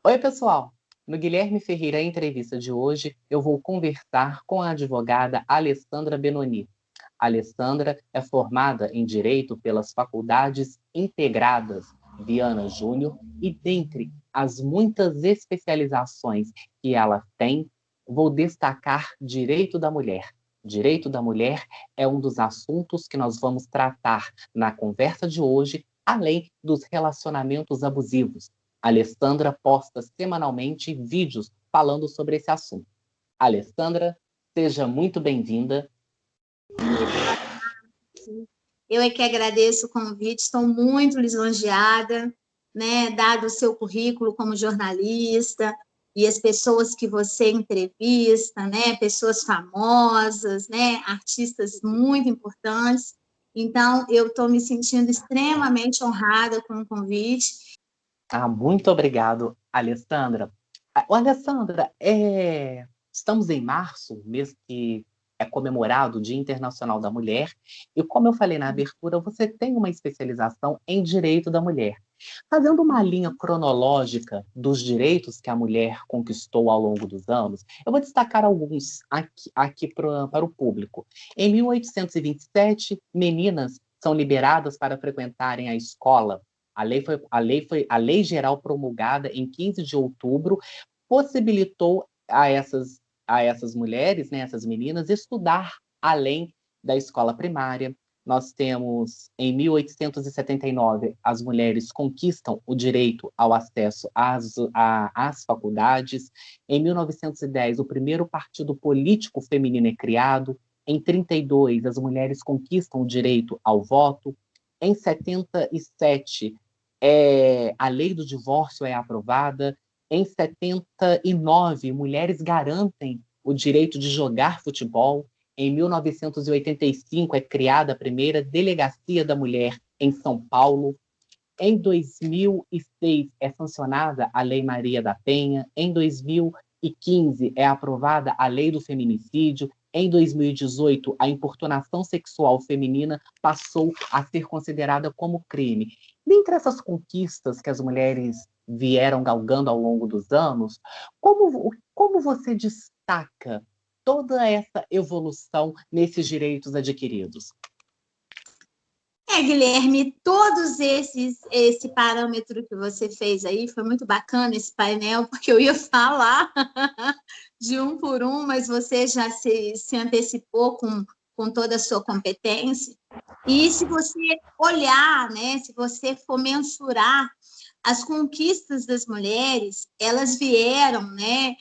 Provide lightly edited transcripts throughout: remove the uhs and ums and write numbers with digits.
Oi, pessoal! No Guilherme Ferreira Entrevista de hoje, eu vou conversar com a advogada Alessandra Benoni. A Alessandra é formada em Direito pelas Faculdades Integradas Viana Júnior e, dentre as muitas especializações que ela tem, vou destacar Direito da Mulher. Direito da Mulher é um dos assuntos que nós vamos tratar na conversa de hoje, além dos relacionamentos abusivos. A Alessandra posta semanalmente vídeos falando sobre esse assunto. Alessandra, seja muito bem-vinda. Boa tarde. Eu é que agradeço o convite, estou muito lisonjeada, né, dado o seu currículo como jornalista e as pessoas que você entrevista, né, pessoas famosas, né, artistas muito importantes. Então, eu estou me sentindo extremamente honrada com o convite. Muito obrigado, Alessandra. Alessandra, estamos em março, mês que é comemorado o Dia Internacional da Mulher, e como eu falei na abertura, você tem uma especialização em direito da mulher. Fazendo uma linha cronológica dos direitos que a mulher conquistou ao longo dos anos, eu vou destacar alguns aqui para o público. Em 1827, meninas são liberadas para frequentarem a escola. A lei geral promulgada em 15 de outubro possibilitou a essas mulheres, né, essas meninas, estudar além da escola primária. Nós temos, em 1879, as mulheres conquistam o direito ao acesso às faculdades. Em 1910, o primeiro partido político feminino é criado. Em 32, as mulheres conquistam o direito ao voto. Em 77, a lei do divórcio é aprovada. Em 79, mulheres garantem o direito de jogar futebol. Em 1985, é criada a primeira Delegacia da Mulher em São Paulo. Em 2006, é sancionada a Lei Maria da Penha. Em 2015, é aprovada a Lei do Feminicídio. Em 2018, a importunação sexual feminina passou a ser considerada como crime. Dentre essas conquistas que as mulheres vieram galgando ao longo dos anos, como você destaca toda essa evolução nesses direitos adquiridos? Guilherme, esse parâmetro que você fez aí, foi muito bacana esse painel, porque eu ia falar de um por um, mas você já se antecipou com toda a sua competência. E se você olhar, né, se você for mensurar as conquistas das mulheres, elas vieram, né,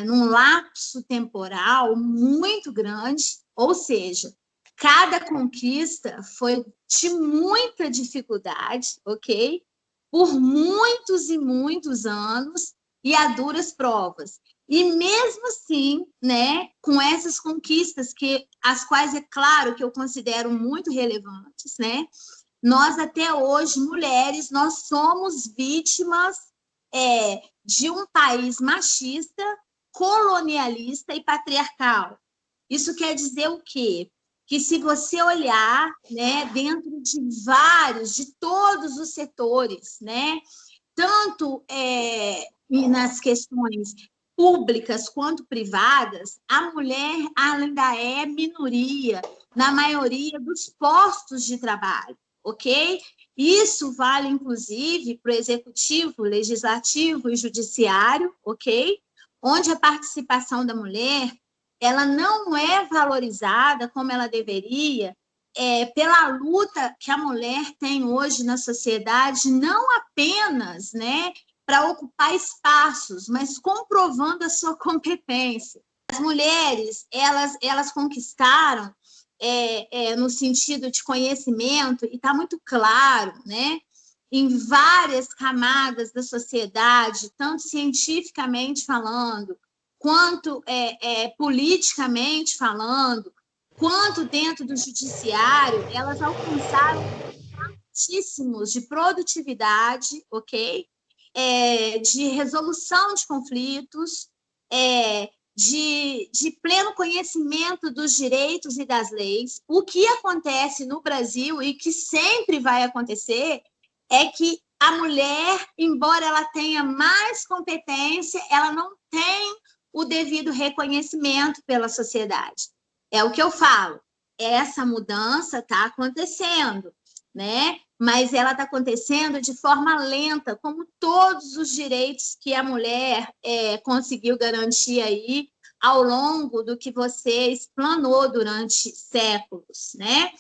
num lapso temporal muito grande, ou seja, cada conquista foi de muita dificuldade, ok? Por muitos e muitos anos e a duras provas. E mesmo assim, né, com essas conquistas, as quais é claro que eu considero muito relevantes, né? Nós até hoje, mulheres, nós somos vítimas de um país machista, colonialista e patriarcal. Isso quer dizer o quê? Que se você olhar, né, dentro de todos os setores, né, tanto nas questões públicas quanto privadas, a mulher ainda é minoria na maioria dos postos de trabalho, ok? Isso vale, inclusive, para o executivo, legislativo e judiciário, ok? Onde a participação da mulher ela não é valorizada como ela deveria, pela luta que a mulher tem hoje na sociedade, não apenas, né, para ocupar espaços, mas comprovando a sua competência. As mulheres, elas conquistaram no sentido de conhecimento, e está muito claro, né, em várias camadas da sociedade, tanto cientificamente falando, quanto politicamente falando, quanto dentro do judiciário, elas alcançaram altíssimos de produtividade, ok? De resolução de conflitos, de pleno conhecimento dos direitos e das leis. O que acontece no Brasil e que sempre vai acontecer é que a mulher, embora ela tenha mais competência, ela não tem o devido reconhecimento pela sociedade. É o que eu falo. Essa mudança está acontecendo, né? Mas ela está acontecendo de forma lenta, como todos os direitos que a mulher conseguiu garantir aí ao longo do que você explanou durante séculos, né?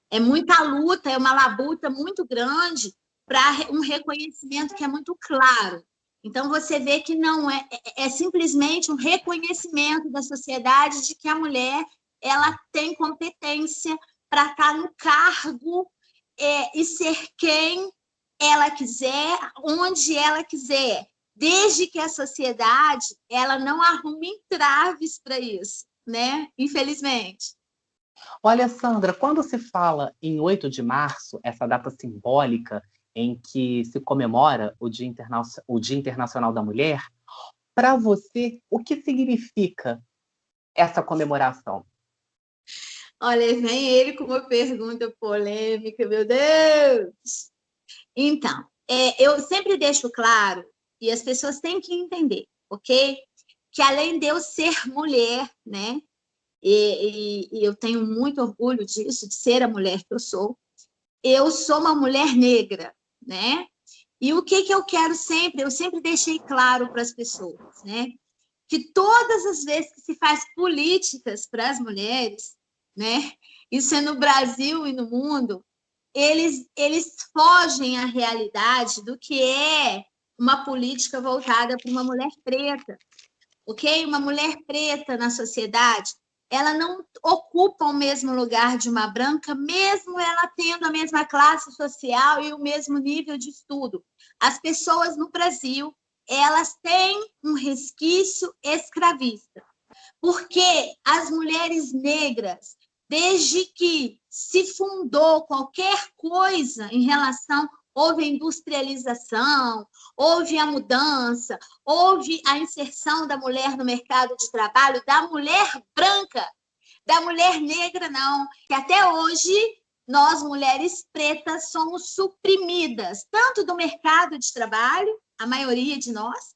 É muita luta, é uma labuta muito grande para um reconhecimento que é muito claro. Então, você vê que não é simplesmente um reconhecimento da sociedade de que a mulher ela tem competência para estar no cargo e ser quem ela quiser, onde ela quiser, desde que a sociedade ela não arrume entraves para isso, né? Infelizmente. Olha, Sandra, quando se fala em 8 de março, essa data simbólica em que se comemora o Dia Internacional da Mulher, para você, o que significa essa comemoração? Olha, vem ele com uma pergunta polêmica, meu Deus! Então, eu sempre deixo claro, e as pessoas têm que entender, ok? Que além de eu ser mulher, né? E eu tenho muito orgulho disso, de ser a mulher que eu sou uma mulher negra, né? E o que eu quero sempre, eu sempre deixei claro para as pessoas, né? Que todas as vezes que se faz políticas para as mulheres, né? Isso é no Brasil e no mundo, eles fogem à realidade do que é uma política voltada para uma mulher preta, ok? Uma mulher preta na sociedade, ela não ocupa o mesmo lugar de uma branca, mesmo ela tendo a mesma classe social e o mesmo nível de estudo. As pessoas no Brasil, elas têm um resquício escravista, porque as mulheres negras, desde que se fundou qualquer coisa em relação, houve a industrialização, houve a mudança, houve a inserção da mulher no mercado de trabalho, da mulher branca, da mulher negra não, que até hoje nós, mulheres pretas, somos suprimidas, tanto do mercado de trabalho, a maioria de nós,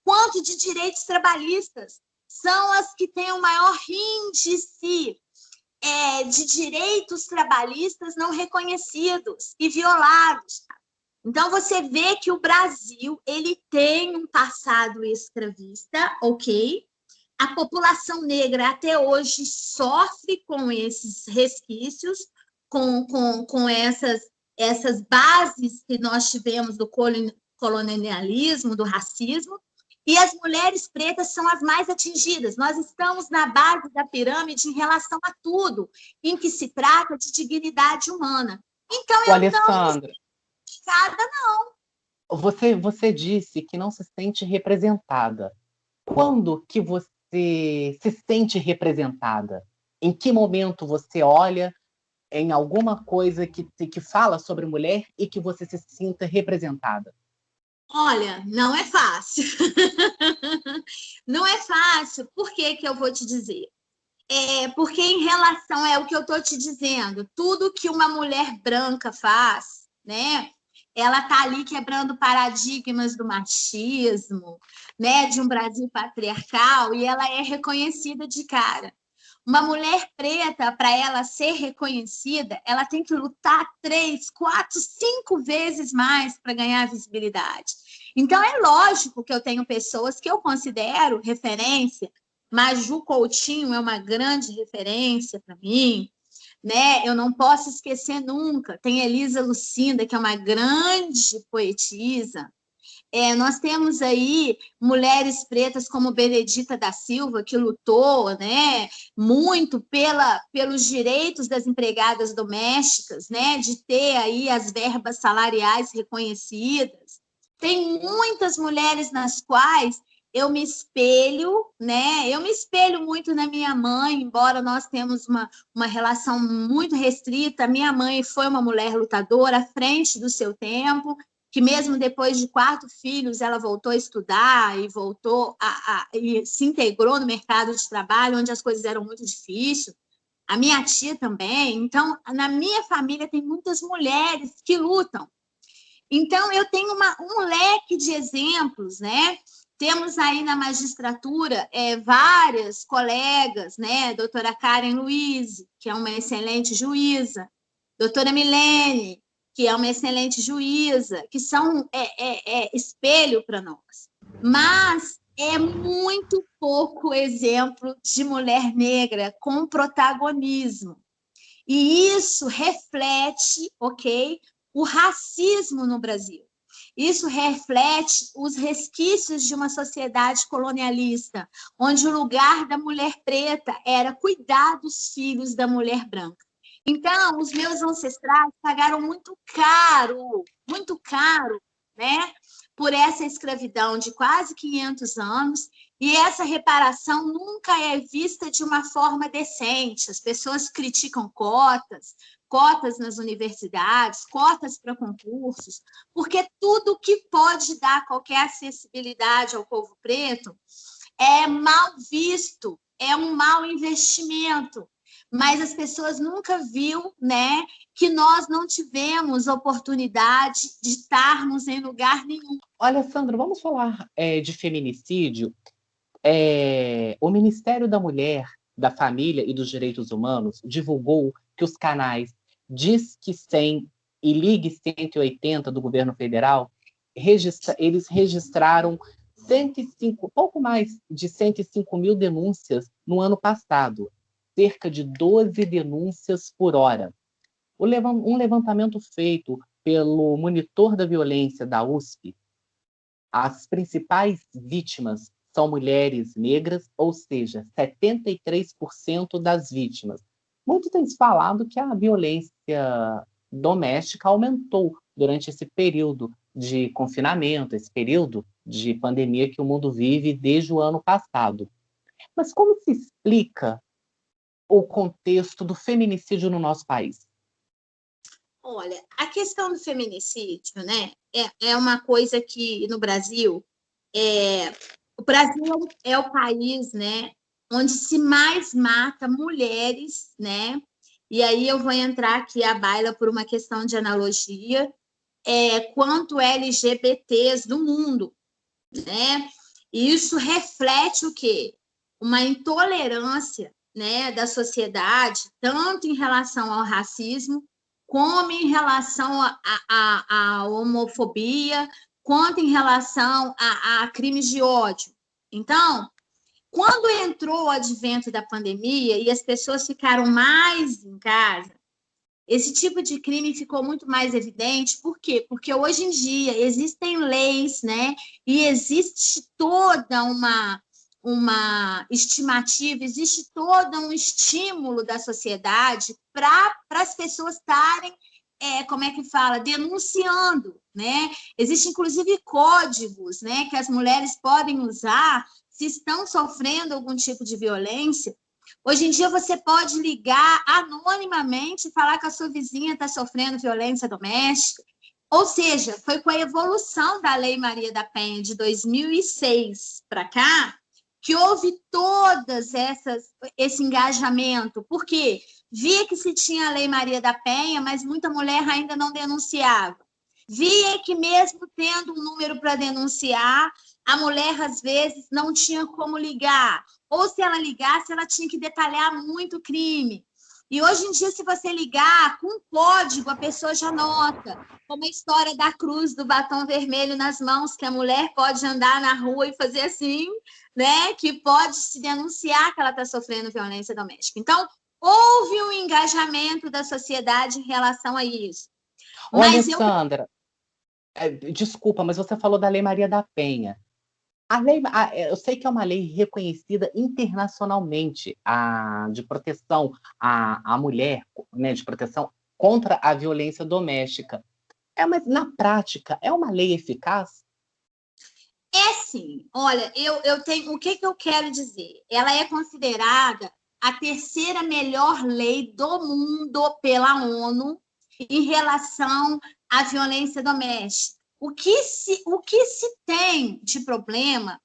quanto de direitos trabalhistas. São as que têm o maior índice de direitos trabalhistas não reconhecidos e violados. Então, você vê que o Brasil ele tem um passado escravista, ok? A população negra até hoje sofre com esses resquícios, com essas bases que nós tivemos do colonialismo, do racismo, e as mulheres pretas são as mais atingidas. Nós estamos na base da pirâmide em relação a tudo, em que se trata de dignidade humana. Então, eu Alessandra, não. você disse que não se sente representada. Quando que você se sente representada? Em que momento você olha em alguma coisa que fala sobre mulher e que você se sinta representada? Olha, não é fácil. Não é fácil. Por que eu vou te dizer? Porque em relação ao que eu estou te dizendo, tudo que uma mulher branca faz, né? Ela está ali quebrando paradigmas do machismo, né? De um Brasil patriarcal, e ela é reconhecida de cara. Uma mulher preta, para ela ser reconhecida, ela tem que lutar 3, 4, 5 vezes mais para ganhar visibilidade. Então, é lógico que eu tenho pessoas que eu considero referência. Maju Coutinho é uma grande referência para mim, né? Eu não posso esquecer nunca. Tem Elisa Lucinda, que é uma grande poetisa. Nós temos aí mulheres pretas como Benedita da Silva, que lutou, né, muito pelos direitos das empregadas domésticas, né, de ter aí as verbas salariais reconhecidas. Tem muitas mulheres nas quais eu me espelho, né? Eu me espelho muito na minha mãe, embora nós temos uma relação muito restrita. Minha mãe foi uma mulher lutadora à frente do seu tempo, que mesmo depois de 4 filhos, ela voltou a estudar e voltou e se integrou no mercado de trabalho, onde as coisas eram muito difíceis. A minha tia também. Então, na minha família tem muitas mulheres que lutam. Então, eu tenho um leque de exemplos, né? Temos aí na magistratura várias colegas, né? Doutora Karen Luiz, que é uma excelente juíza, doutora Milene, que é uma excelente juíza, que são espelho para nós. Mas é muito pouco exemplo de mulher negra com protagonismo. E isso reflete, ok, o racismo no Brasil. Isso reflete os resquícios de uma sociedade colonialista, onde o lugar da mulher preta era cuidar dos filhos da mulher branca. Então, os meus ancestrais pagaram muito caro, né, por essa escravidão de quase 500 anos, e essa reparação nunca é vista de uma forma decente. As pessoas criticam cotas nas universidades, cotas para concursos, porque tudo que pode dar qualquer acessibilidade ao povo preto é mal visto, é um mau investimento. Mas as pessoas nunca viram, né, que nós não tivemos oportunidade de estarmos em lugar nenhum. Olha, Sandra, vamos falar de feminicídio. O Ministério da Mulher, da Família e dos Direitos Humanos divulgou que os canais Disque 100 e Ligue 180 do governo federal, eles registraram pouco mais de 105 mil denúncias no ano passado, cerca de 12 denúncias por hora. Um levantamento feito pelo monitor da violência da USP, as principais vítimas são mulheres negras, ou seja, 73% das vítimas. Muito tem se falado que a violência doméstica aumentou durante esse período de confinamento, esse período de pandemia que o mundo vive desde o ano passado. Mas como se explica o contexto do feminicídio no nosso país? Olha, a questão do feminicídio, né, é uma coisa que no Brasil, o Brasil é o país, né, onde se mais mata mulheres, né, e aí eu vou entrar aqui a baila por uma questão de analogia, quanto LGBTs no mundo, né, e isso reflete o quê? Uma intolerância, né, da sociedade, tanto em relação ao racismo, como em relação à homofobia, quanto em relação a crimes de ódio. Então, quando entrou o advento da pandemia e as pessoas ficaram mais em casa, esse tipo de crime ficou muito mais evidente. Por quê? Porque hoje em dia existem leis, né? E existe toda uma estimativa, existe todo um estímulo da sociedade para as pessoas estarem, como é que fala, denunciando, né? Existem, inclusive, códigos, né, que as mulheres podem usar se estão sofrendo algum tipo de violência. Hoje em dia, você pode ligar anonimamente e falar que a sua vizinha está sofrendo violência doméstica. Ou seja, foi com a evolução da Lei Maria da Penha de 2006 para cá que houve todas esse engajamento. Por quê? Via que se tinha a Lei Maria da Penha, mas muita mulher ainda não denunciava. Via que mesmo tendo um número para denunciar, a mulher, às vezes, não tinha como ligar. Ou se ela ligasse, ela tinha que detalhar muito o crime. E hoje em dia, se você ligar com um código, a pessoa já nota. Como a história da cruz do batom vermelho nas mãos, que a mulher pode andar na rua e fazer assim, né? Que pode se denunciar que ela está sofrendo violência doméstica. Então, houve um engajamento da sociedade em relação a isso. Olha, Sandra, desculpa, mas você falou da Lei Maria da Penha. Eu sei que é uma lei reconhecida internacionalmente de proteção à mulher, né, de proteção contra a violência doméstica. Mas na prática, é uma lei eficaz? É sim. Olha, eu tenho. O que eu quero dizer? Ela é considerada a terceira melhor lei do mundo pela ONU em relação à violência doméstica. O que se tem de problema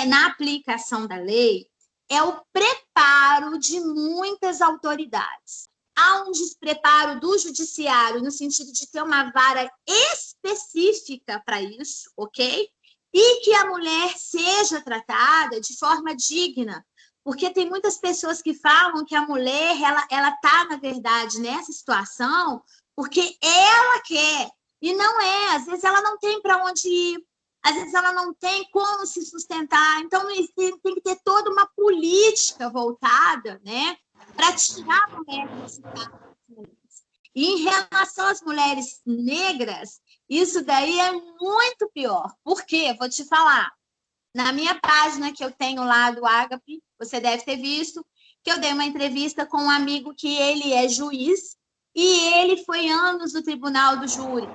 na aplicação da lei é o preparo de muitas autoridades. há um despreparo do judiciário no sentido de ter uma vara específica para isso, ok? E que a mulher seja tratada de forma digna, porque tem muitas pessoas que falam que a mulher, ela está, na verdade, nessa situação porque ela quer, e não é. Às vezes ela não tem para onde ir, às vezes ela não tem como se sustentar, então tem que ter toda uma política voltada, né, para tirar a mulher desse estado. E em relação às mulheres negras, isso daí é muito pior. Por quê? Vou te falar. Na minha página que eu tenho lá do Ágape, você deve ter visto, que eu dei uma entrevista com um amigo que ele é juiz e ele foi anos no tribunal do júri.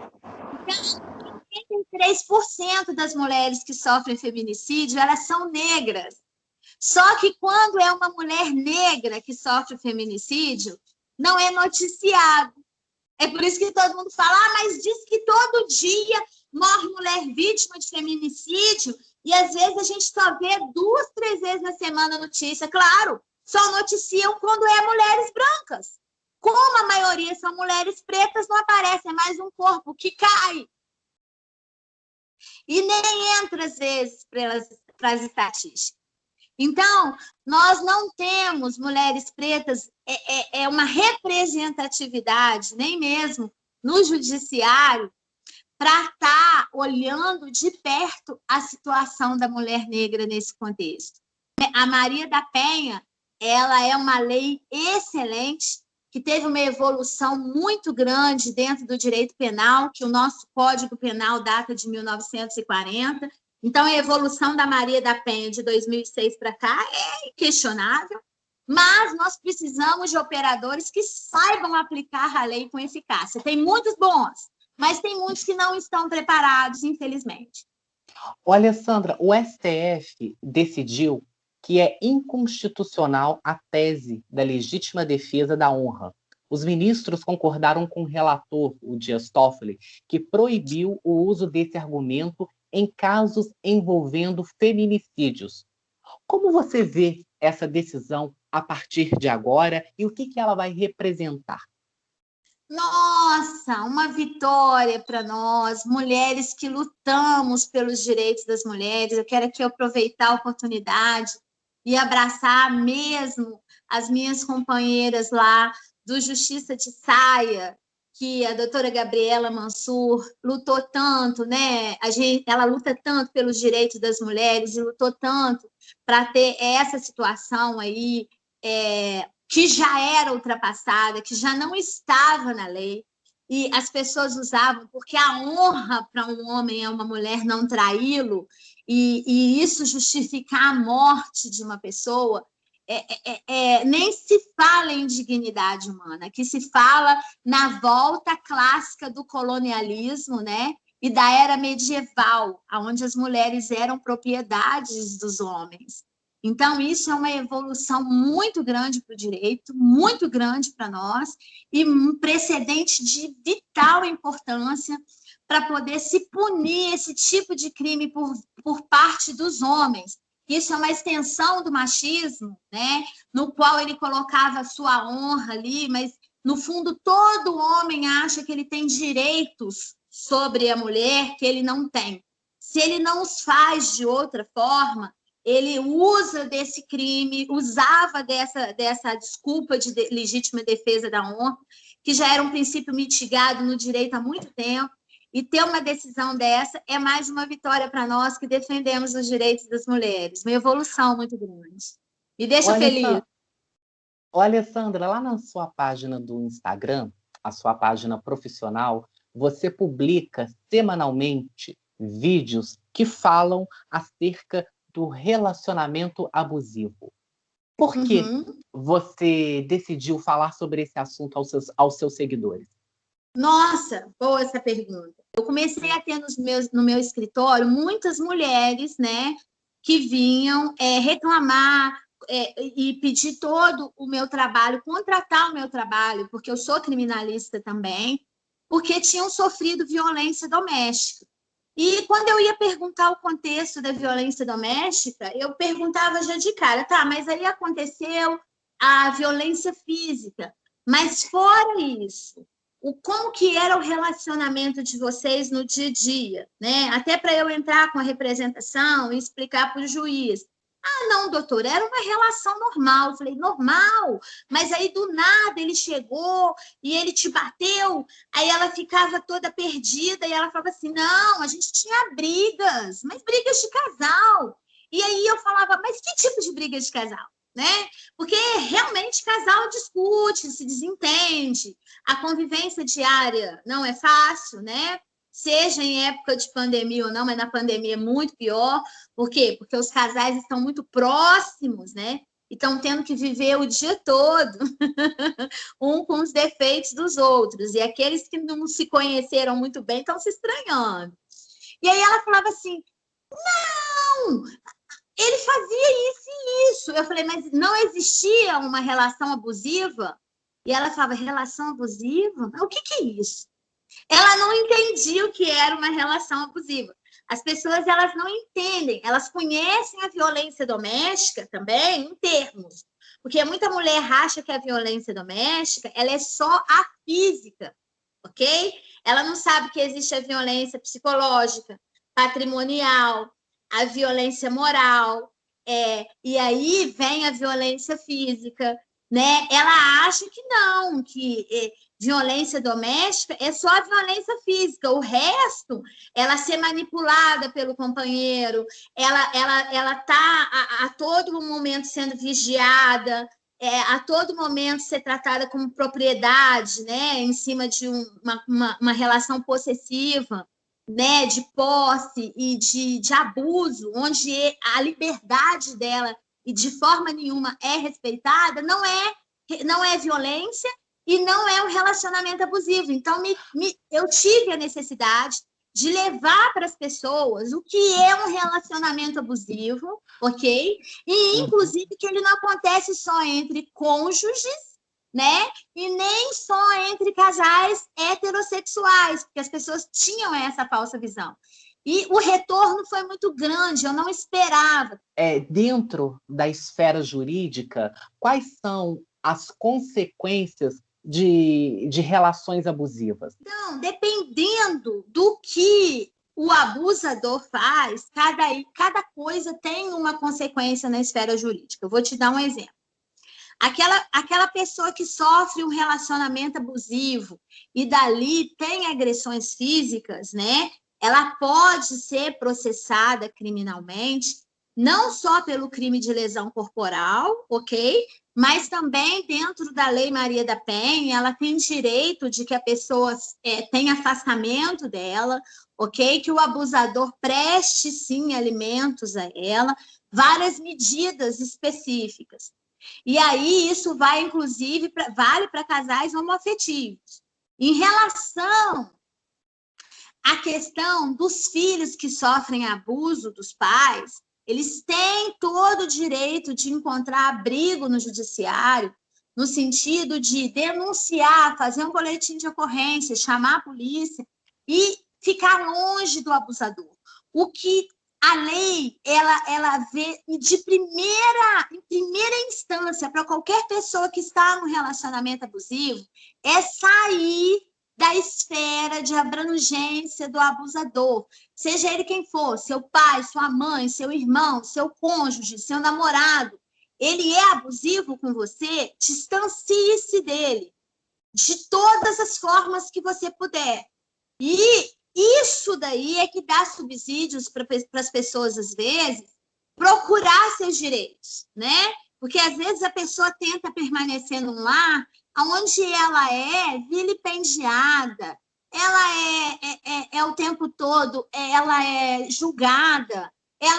Então, 83% das mulheres que sofrem feminicídio, elas são negras. Só que quando é uma mulher negra que sofre feminicídio, não é noticiado. É por isso que todo mundo fala, mas diz que todo dia morre mulher vítima de feminicídio e às vezes a gente só vê 2, 3 vezes na semana notícia. Claro, só noticiam quando é mulheres brancas. Como a maioria são mulheres pretas, não aparece, é mais um corpo que cai. E nem entra, às vezes, para as estatísticas. Então, nós não temos mulheres pretas, é uma representatividade, nem mesmo no judiciário, para estar olhando de perto a situação da mulher negra nesse contexto. A Maria da Penha, ela é uma lei excelente, que teve uma evolução muito grande dentro do direito penal, que o nosso Código Penal data de 1940. Então, a evolução da Maria da Penha de 2006 para cá é inquestionável, mas nós precisamos de operadores que saibam aplicar a lei com eficácia. Tem muitos bons, mas tem muitos que não estão preparados, infelizmente. Olha, Sandra, o STF decidiu que é inconstitucional a tese da legítima defesa da honra. Os ministros concordaram com o relator, o Dias Toffoli, que proibiu o uso desse argumento em casos envolvendo feminicídios. Como você vê essa decisão a partir de agora e o que ela vai representar? Nossa, uma vitória para nós, mulheres que lutamos pelos direitos das mulheres. Eu quero aqui aproveitar a oportunidade e abraçar mesmo as minhas companheiras lá do Justiça de Saia, que a doutora Gabriela Mansur lutou tanto, né? Ela luta tanto pelos direitos das mulheres e lutou tanto para ter essa situação aí, que já era ultrapassada, que já não estava na lei, e as pessoas usavam, porque a honra para um homem é uma mulher não traí-lo, e isso justificar a morte de uma pessoa, nem se fala em dignidade humana, que se fala na volta clássica do colonialismo, né? E da era medieval, onde as mulheres eram propriedades dos homens. Então, isso é uma evolução muito grande para o direito, muito grande para nós, e um precedente de vital importância para poder se punir esse tipo de crime por parte dos homens. Isso é uma extensão do machismo, né? No qual ele colocava a sua honra ali, mas, no fundo, todo homem acha que ele tem direitos sobre a mulher que ele não tem. Se ele não os faz de outra forma, ele usa desse crime, usava dessa desculpa de legítima defesa da honra, que já era um princípio mitigado no direito há muito tempo, e ter uma decisão dessa é mais uma vitória para nós que defendemos os direitos das mulheres, uma evolução muito grande. Me deixa feliz. Olha, Sandra, lá na sua página do Instagram, a sua página profissional, você publica semanalmente vídeos que falam acerca do relacionamento abusivo. Por que você decidiu falar sobre esse assunto aos seus seguidores? Nossa, boa essa pergunta. Eu comecei a ter no meu escritório muitas mulheres, né, que vinham reclamar e pedir todo o meu trabalho, contratar o meu trabalho, porque eu sou criminalista também, porque tinham sofrido violência doméstica. E quando eu ia perguntar o contexto da violência doméstica, eu perguntava já de cara, tá, mas aí aconteceu a violência física, Mas fora isso, como que era o relacionamento de vocês no dia a dia, né? Até para eu entrar com a representação e explicar para o juiz. Ah, não, doutor, era uma relação normal. Eu falei, normal? Mas aí do nada ele chegou e ele te bateu, aí ela ficava toda perdida e ela falava assim, não, a gente tinha brigas, mas brigas de casal. E aí eu falava, mas que tipo de briga de casal? Né? Porque realmente casal discute, se desentende, a convivência diária não é fácil, né? Seja em época de pandemia ou não, mas na pandemia é muito pior. Por quê? Porque os casais estão muito próximos, né? E estão tendo que viver o dia todo, um com os defeitos dos outros. E aqueles que não se conheceram muito bem estão se estranhando. E aí ela falava assim, não, ele fazia isso e isso. Eu falei, mas não existia uma relação abusiva? E ela falava, relação abusiva? O que é isso? Ela não entendia o que era uma relação abusiva. As pessoas, elas não entendem, elas conhecem a violência doméstica também em termos, porque muita mulher acha que a violência doméstica, ela é só a física, ok? Ela não sabe que existe a violência psicológica, patrimonial, a violência moral, e aí vem a violência física, né? Ela acha que não, que violência doméstica é só a violência física, o resto, ela ser manipulada pelo companheiro, ela tá a todo momento sendo vigiada, a todo momento ser tratada como propriedade, né, em cima de uma relação possessiva, né, de posse e de abuso, onde a liberdade dela e de forma nenhuma é respeitada, não é violência e não é um relacionamento abusivo. Então, eu tive a necessidade de levar para as pessoas o que é um relacionamento abusivo, ok? E, inclusive, que ele não acontece só entre cônjuges, né? E nem só entre casais heterossexuais, porque as pessoas tinham essa falsa visão. E o retorno foi muito grande, eu não esperava. Dentro da esfera jurídica, quais são as consequências de relações abusivas? Então, dependendo do que o abusador faz, cada coisa tem uma consequência na esfera jurídica. Eu vou te dar um exemplo. Aquela pessoa que sofre um relacionamento abusivo e dali tem agressões físicas, né? Ela pode ser processada criminalmente, não só pelo crime de lesão corporal, ok? Mas também dentro da Lei Maria da Penha, ela tem direito de que a pessoa tenha afastamento dela, ok? Que o abusador preste, sim, alimentos a ela, várias medidas específicas. E aí isso vai, inclusive, vale para casais homoafetivos. Em relação à questão dos filhos que sofrem abuso dos pais, eles têm todo o direito de encontrar abrigo no judiciário, no sentido de denunciar, fazer um boletim de ocorrência, chamar a polícia e ficar longe do abusador. O que a lei, ela vê em primeira instância para qualquer pessoa que está no relacionamento abusivo, é sair da esfera de abrangência do abusador, seja ele quem for, seu pai, sua mãe, seu irmão, seu cônjuge, seu namorado, ele é abusivo com você, distancie-se dele, de todas as formas que você puder. E isso daí é que dá subsídios para as pessoas, às vezes, procurar seus direitos, né? Porque, às vezes, a pessoa tenta permanecer num lar onde ela é vilipendiada, ela é o tempo todo, ela é julgada,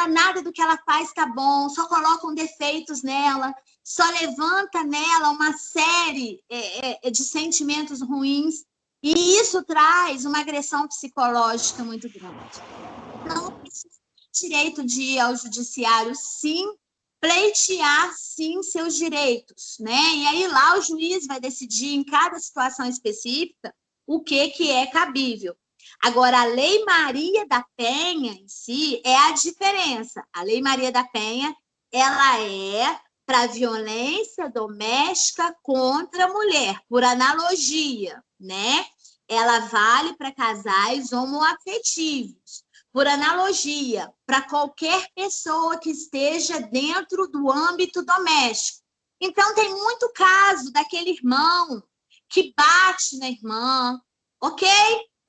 nada do que ela faz está bom, só colocam defeitos nela, só levanta nela uma série de sentimentos ruins, e isso traz uma agressão psicológica muito grande. Então, direito de ir ao judiciário, sim, pleitear, sim, seus direitos, né? E aí lá o juiz vai decidir em cada situação específica o que é cabível. Agora, a Lei Maria da Penha em si é a diferença. A Lei Maria da Penha, ela é para violência doméstica contra a mulher, por analogia, né? Ela vale para casais homoafetivos, por analogia, para qualquer pessoa que esteja dentro do âmbito doméstico. Então, tem muito caso daquele irmão que bate na irmã, ok?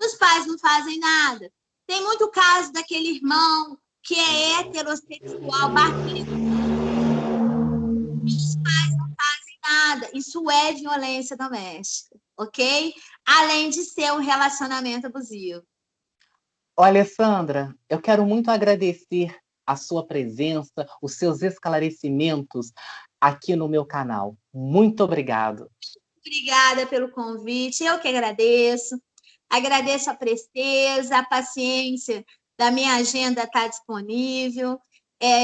Os pais não fazem nada. Tem muito caso daquele irmão que é heterossexual, bate os pais não fazem nada. Isso é violência doméstica, ok? Além de ser um relacionamento abusivo. Ô, Alessandra, eu quero muito agradecer a sua presença, os seus esclarecimentos aqui no meu canal. Muito obrigado. Obrigada pelo convite, eu que agradeço. Agradeço a presteza, a paciência da minha agenda estar disponível,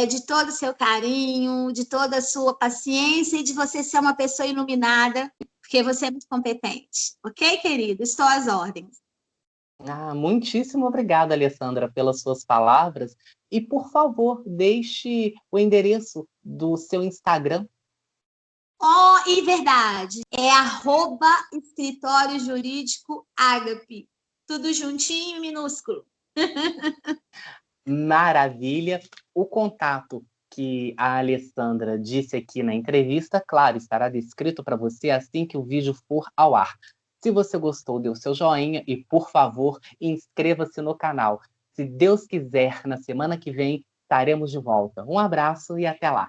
de todo o seu carinho, de toda a sua paciência e de você ser uma pessoa iluminada, porque você é muito competente. Ok, querido? Estou às ordens. Muitíssimo obrigado, Alessandra, pelas suas palavras. E, por favor, deixe o endereço do seu Instagram. Oh, e verdade, é @escritório jurídico Ágape. Tudo juntinho e minúsculo. Maravilha. O contato que a Alessandra disse aqui na entrevista, claro, estará descrito para você assim que o vídeo for ao ar. Se você gostou, dê o seu joinha e, por favor, inscreva-se no canal. Se Deus quiser, na semana que vem, estaremos de volta. Um abraço e até lá.